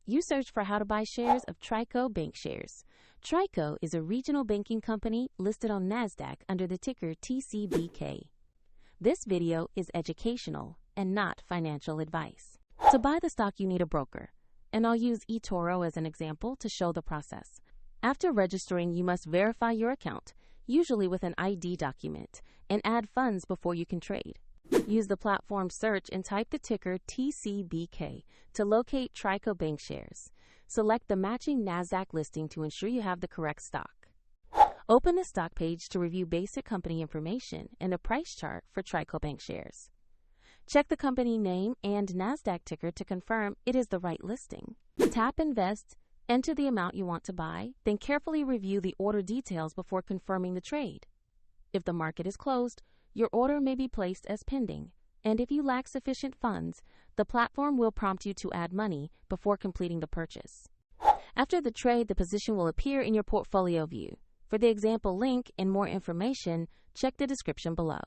you search for how to buy shares of TriCo Bank shares. TriCo is a regional banking company listed on NASDAQ under the ticker TCBK. This video is educational and not financial advice. To buy the stock, you need a broker, and I'll use eToro as an example to show the process. After registering, you must verify your account, usually with an ID document, and add funds before you can trade. Use the platform search and type the ticker TCBK to locate TriCo Bank shares. Select the matching NASDAQ listing to ensure you have the correct stock. Open the stock page to review basic company information and a price chart for TriCo Bank shares. Check the company name and NASDAQ ticker to confirm it is the right listing. Tap Invest, enter the amount you want to buy, then carefully review the order details before confirming the trade. If the market is closed, your order may be placed as pending, and if you lack sufficient funds, the platform will prompt you to add money before completing the purchase. After the trade, the position will appear in your portfolio view. For the example link and more information, check the description below.